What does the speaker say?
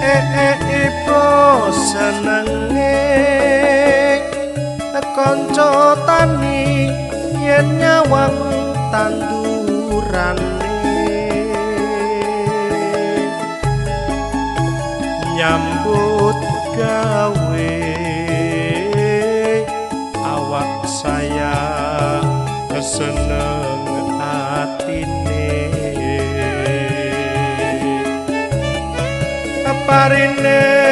ibu senenge kanca tani yen nyawang tandurane nyambut gawe awak saya keseneng atine parine